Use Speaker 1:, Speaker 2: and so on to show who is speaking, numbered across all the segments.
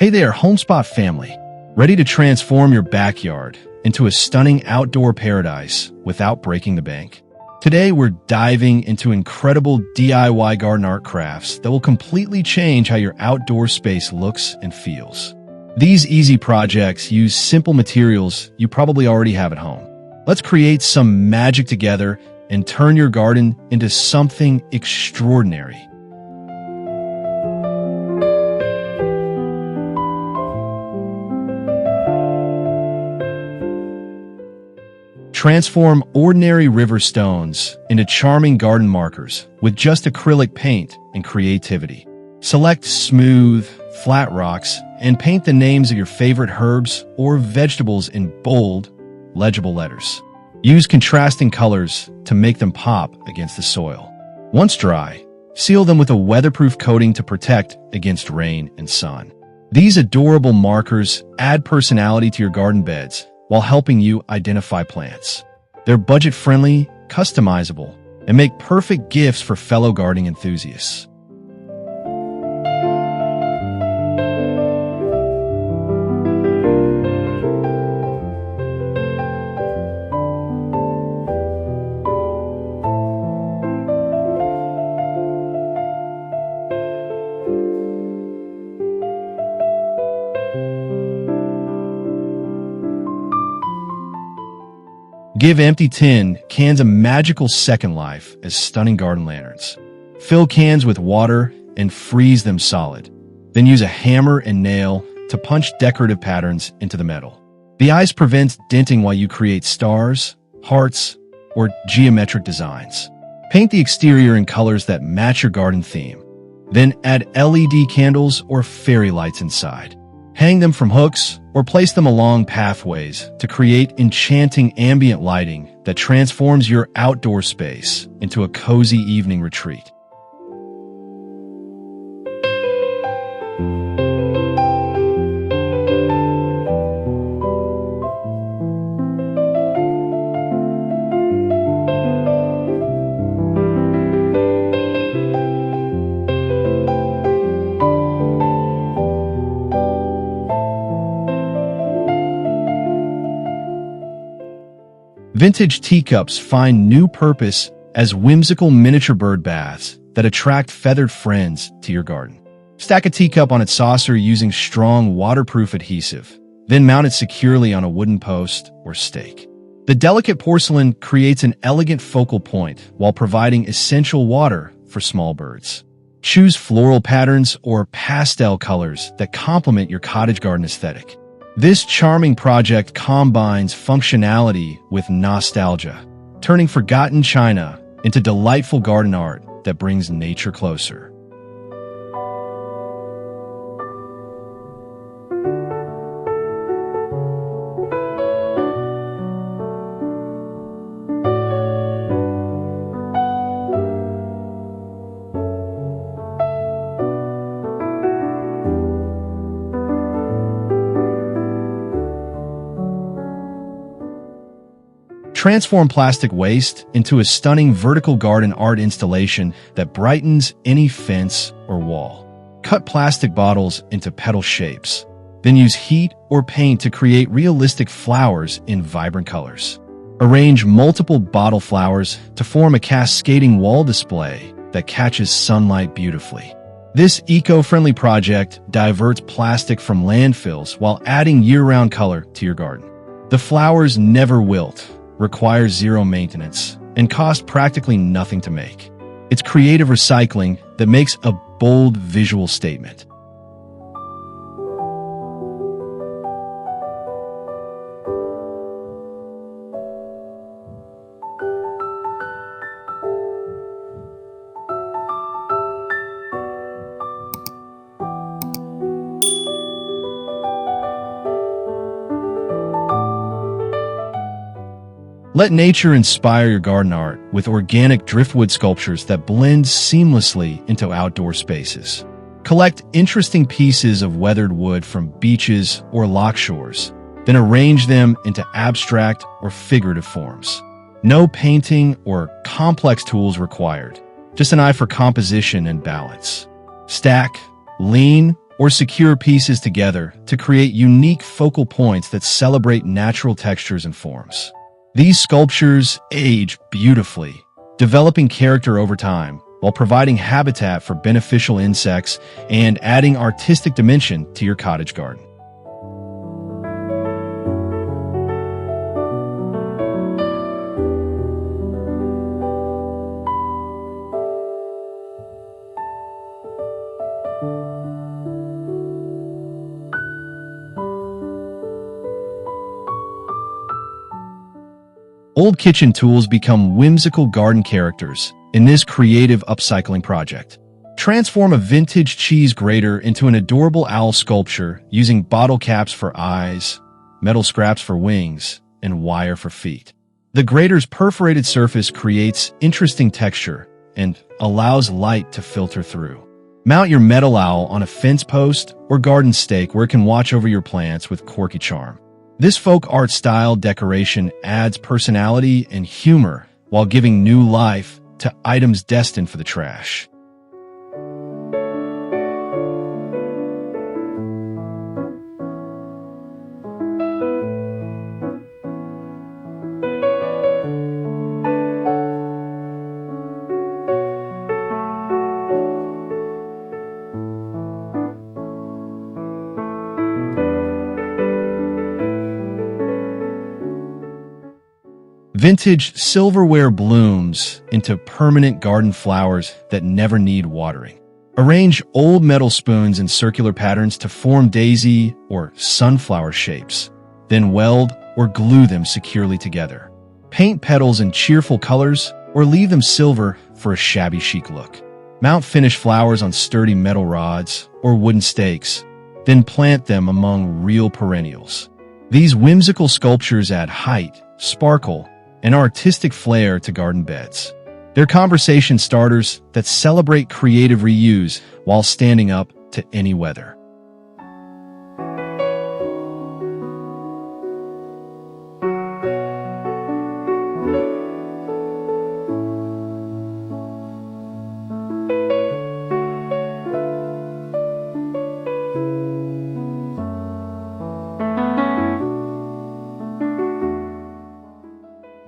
Speaker 1: Hey there, Homespot family. Ready to transform your backyard into a stunning outdoor paradise without breaking the bank? Today, we're diving into incredible DIY garden art crafts that will completely change how your outdoor space looks and feels. These easy projects use simple materials you probably already have at home. Let's create some magic together and turn your garden into something extraordinary. Transform ordinary river stones into charming garden markers with just acrylic paint and creativity. Select smooth, flat rocks and paint the names of your favorite herbs or vegetables in bold, legible letters. Use contrasting colors to make them pop against the soil. Once dry, seal them with a weatherproof coating to protect against rain and sun. These adorable markers add personality to your garden beds while helping you identify plants. They're budget-friendly, customizable, and make perfect gifts for fellow gardening enthusiasts. Give empty tin cans a magical second life as stunning garden lanterns. Fill cans with water and freeze them solid. Then use a hammer and nail to punch decorative patterns into the metal. The ice prevents denting while you create stars, hearts, or geometric designs. Paint the exterior in colors that match your garden theme. Then add LED candles or fairy lights inside. Hang them from hooks or place them along pathways to create enchanting ambient lighting that transforms your outdoor space into a cozy evening retreat. Vintage teacups find new purpose as whimsical miniature bird baths that attract feathered friends to your garden. Stack a teacup on its saucer using strong waterproof adhesive, then mount it securely on a wooden post or stake. The delicate porcelain creates an elegant focal point while providing essential water for small birds. Choose floral patterns or pastel colors that complement your cottage garden aesthetic. This charming project combines functionality with nostalgia, turning forgotten china into delightful garden art that brings nature closer. Transform plastic waste into a stunning vertical garden art installation that brightens any fence or wall. Cut plastic bottles into petal shapes, then use heat or paint to create realistic flowers in vibrant colors. Arrange multiple bottle flowers to form a cascading wall display that catches sunlight beautifully. This eco-friendly project diverts plastic from landfills while adding year-round color to your garden. The flowers never wilt, require zero maintenance, and cost practically nothing to make. It's creative recycling that makes a bold visual statement. Let nature inspire your garden art with organic driftwood sculptures that blend seamlessly into outdoor spaces. Collect interesting pieces of weathered wood from beaches or loch shores, then arrange them into abstract or figurative forms. No painting or complex tools required, just an eye for composition and balance. Stack, lean, or secure pieces together to create unique focal points that celebrate natural textures and forms. These sculptures age beautifully, developing character over time while providing habitat for beneficial insects and adding artistic dimension to your cottage garden. Old kitchen tools become whimsical garden characters in this creative upcycling project. Transform a vintage cheese grater into an adorable owl sculpture using bottle caps for eyes, metal scraps for wings, and wire for feet. The grater's perforated surface creates interesting texture and allows light to filter through. Mount your metal owl on a fence post or garden stake where it can watch over your plants with quirky charm. This folk art style decoration adds personality and humor while giving new life to items destined for the trash. Vintage silverware blooms into permanent garden flowers that never need watering. Arrange old metal spoons in circular patterns to form daisy or sunflower shapes. Then weld or glue them securely together. Paint petals in cheerful colors or leave them silver for a shabby chic look. Mount finished flowers on sturdy metal rods or wooden stakes, then plant them among real perennials. These whimsical sculptures add height, sparkle, and artistic flair to garden beds. They're conversation starters that celebrate creative reuse while standing up to any weather.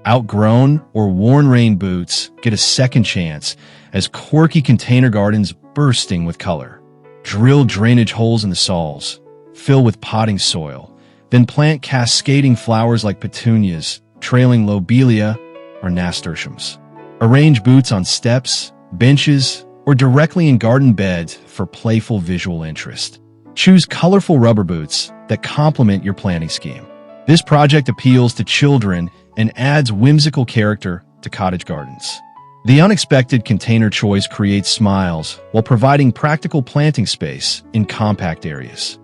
Speaker 1: Outgrown or worn rain boots get a second chance as quirky container gardens bursting with color. Drill drainage holes in the soils, fill with potting soil, then plant cascading flowers like petunias, trailing lobelia, or nasturtiums. Arrange boots on steps, benches, or directly in garden beds for playful visual interest. Choose colorful rubber boots that complement your planting scheme. This project appeals to children and adds whimsical character to cottage gardens. The unexpected container choice creates smiles while providing practical planting space in compact areas.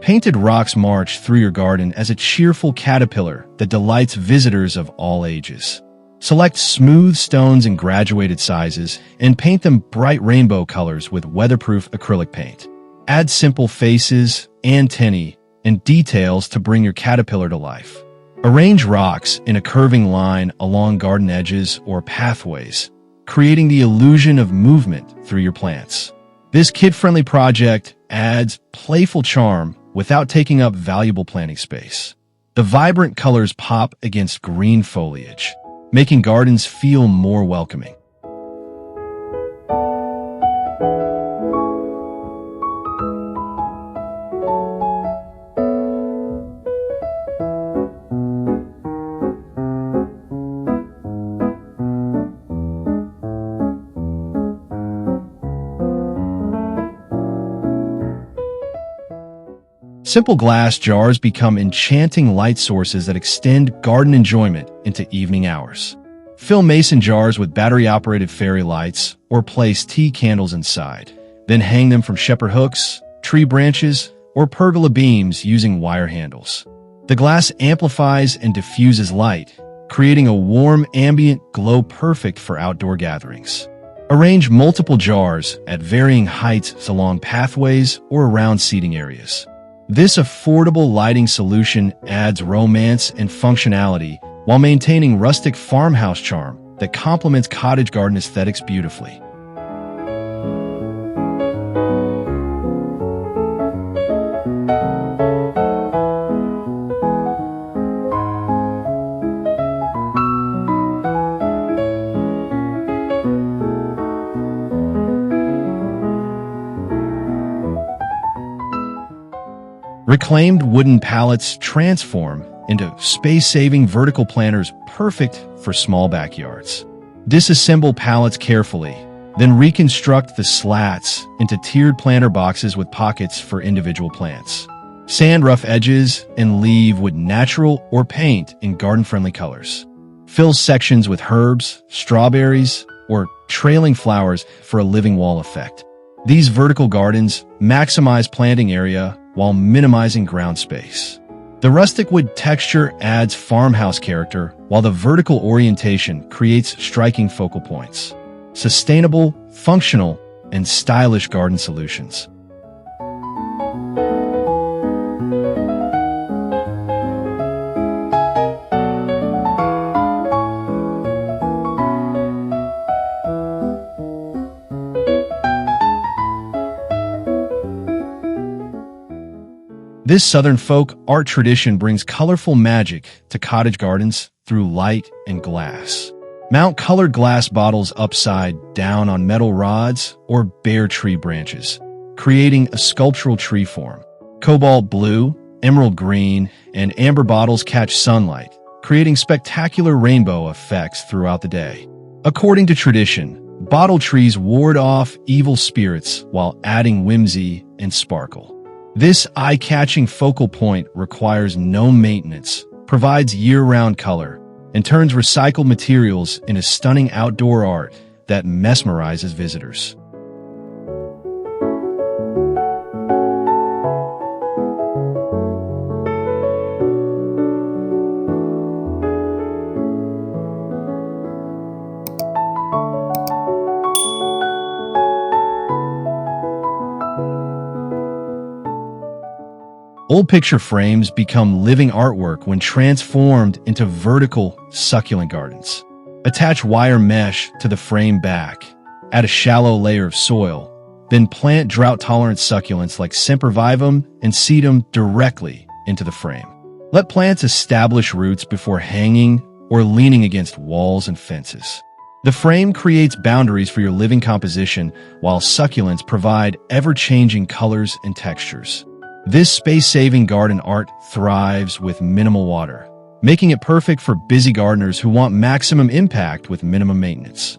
Speaker 1: Painted rocks march through your garden as a cheerful caterpillar that delights visitors of all ages. Select smooth stones in graduated sizes and paint them bright rainbow colors with weatherproof acrylic paint. Add simple faces, antennae, and details to bring your caterpillar to life. Arrange rocks in a curving line along garden edges or pathways, creating the illusion of movement through your plants. This kid-friendly project adds playful charm without taking up valuable planting space. The vibrant colors pop against green foliage, making gardens feel more welcoming. Simple glass jars become enchanting light sources that extend garden enjoyment into evening hours. Fill mason jars with battery-operated fairy lights or place tea candles inside. Then hang them from shepherd hooks, tree branches, or pergola beams using wire handles. The glass amplifies and diffuses light, creating a warm ambient glow perfect for outdoor gatherings. Arrange multiple jars at varying heights along pathways or around seating areas. This affordable lighting solution adds romance and functionality while maintaining rustic farmhouse charm that complements cottage garden aesthetics beautifully. Reclaimed wooden pallets transform into space-saving vertical planters perfect for small backyards. Disassemble pallets carefully, then reconstruct the slats into tiered planter boxes with pockets for individual plants. Sand rough edges and leave with natural or paint in garden-friendly colors. Fill sections with herbs, strawberries, or trailing flowers for a living wall effect. These vertical gardens maximize planting area while minimizing ground space. The rustic wood texture adds farmhouse character, while the vertical orientation creates striking focal points. Sustainable, functional, and stylish garden solutions. This Southern folk art tradition brings colorful magic to cottage gardens through light and glass. Mount colored glass bottles upside down on metal rods or bare tree branches, creating a sculptural tree form. Cobalt blue, emerald green, and amber bottles catch sunlight, creating spectacular rainbow effects throughout the day. According to tradition, bottle trees ward off evil spirits while adding whimsy and sparkle. This eye-catching focal point requires no maintenance, provides year-round color, and turns recycled materials into stunning outdoor art that mesmerizes visitors. Old picture frames become living artwork when transformed into vertical, succulent gardens. Attach wire mesh to the frame back, add a shallow layer of soil, then plant drought-tolerant succulents like sempervivum and sedum directly into the frame. Let plants establish roots before hanging or leaning against walls and fences. The frame creates boundaries for your living composition, while succulents provide ever-changing colors and textures. This space-saving garden art thrives with minimal water, making it perfect for busy gardeners who want maximum impact with minimum maintenance.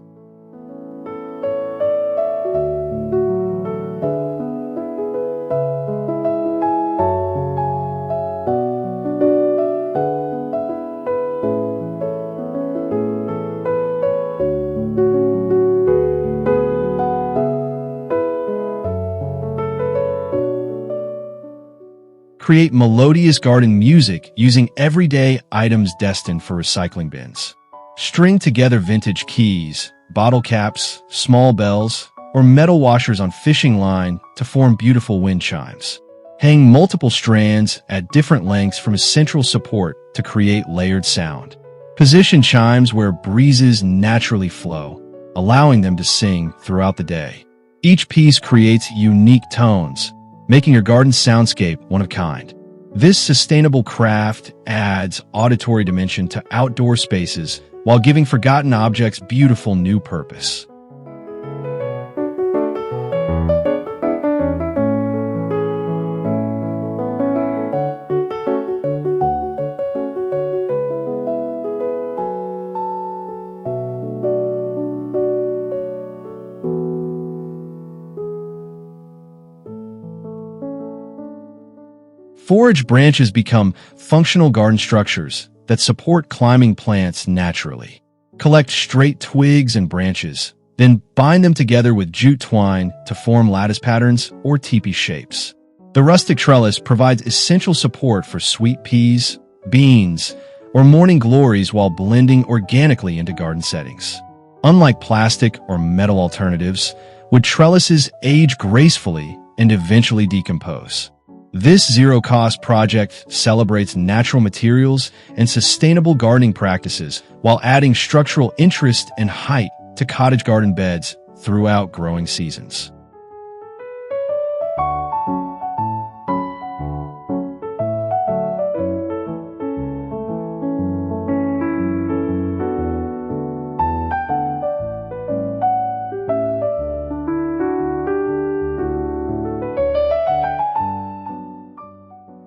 Speaker 1: Create melodious garden music using everyday items destined for recycling bins. String together vintage keys, bottle caps, small bells, or metal washers on fishing line to form beautiful wind chimes. Hang multiple strands at different lengths from a central support to create layered sound. Position chimes where breezes naturally flow, allowing them to sing throughout the day. Each piece creates unique tones, making your garden soundscape one of a kind. This sustainable craft adds auditory dimension to outdoor spaces while giving forgotten objects beautiful new purpose. Forage branches become functional garden structures that support climbing plants naturally. Collect straight twigs and branches, then bind them together with jute twine to form lattice patterns or teepee shapes. The rustic trellis provides essential support for sweet peas, beans, or morning glories while blending organically into garden settings. Unlike plastic or metal alternatives, wood trellises age gracefully and eventually decompose. This zero-cost project celebrates natural materials and sustainable gardening practices while adding structural interest and height to cottage garden beds throughout growing seasons.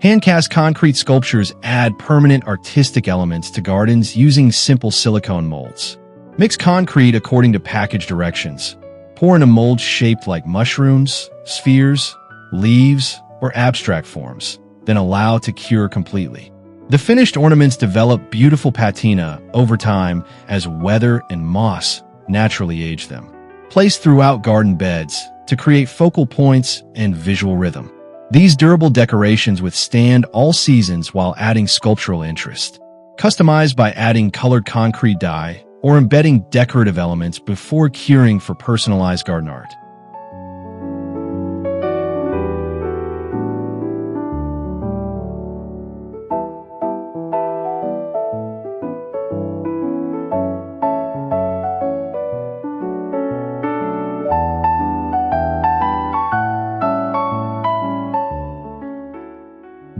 Speaker 1: Hand-cast concrete sculptures add permanent artistic elements to gardens using simple silicone molds. Mix concrete according to package directions. Pour in a mold shaped like mushrooms, spheres, leaves, or abstract forms, then allow to cure completely. The finished ornaments develop beautiful patina over time as weather and moss naturally age them. Placed throughout garden beds to create focal points and visual rhythm. These durable decorations withstand all seasons while adding sculptural interest. Customized by adding colored concrete dye or embedding decorative elements before curing for personalized garden art.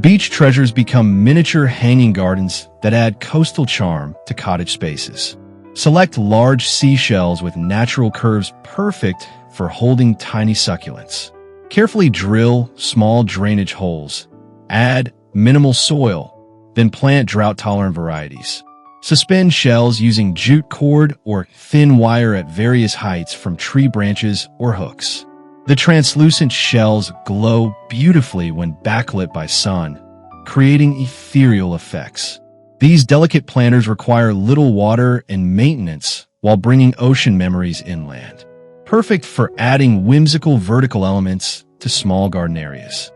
Speaker 1: Beach treasures become miniature hanging gardens that add coastal charm to cottage spaces. Select large seashells with natural curves perfect for holding tiny succulents. Carefully drill small drainage holes. Add minimal soil, then plant drought-tolerant varieties. Suspend shells using jute cord or thin wire at various heights from tree branches or hooks. The translucent shells glow beautifully when backlit by sun, creating ethereal effects. These delicate planters require little water and maintenance while bringing ocean memories inland. Perfect for adding whimsical vertical elements to small garden areas.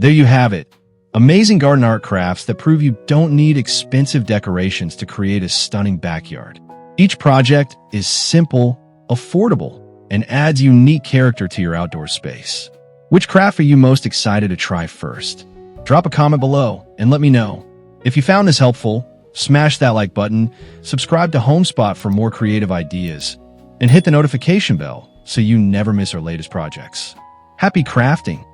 Speaker 1: There you have it. Amazing garden art crafts that prove you don't need expensive decorations to create a stunning backyard. Each project is simple, affordable, and adds unique character to your outdoor space. Which craft are you most excited to try first? Drop a comment below and let me know. If you found this helpful, smash that like button, subscribe to Homespot for more creative ideas, and hit the notification bell so you never miss our latest projects. Happy crafting!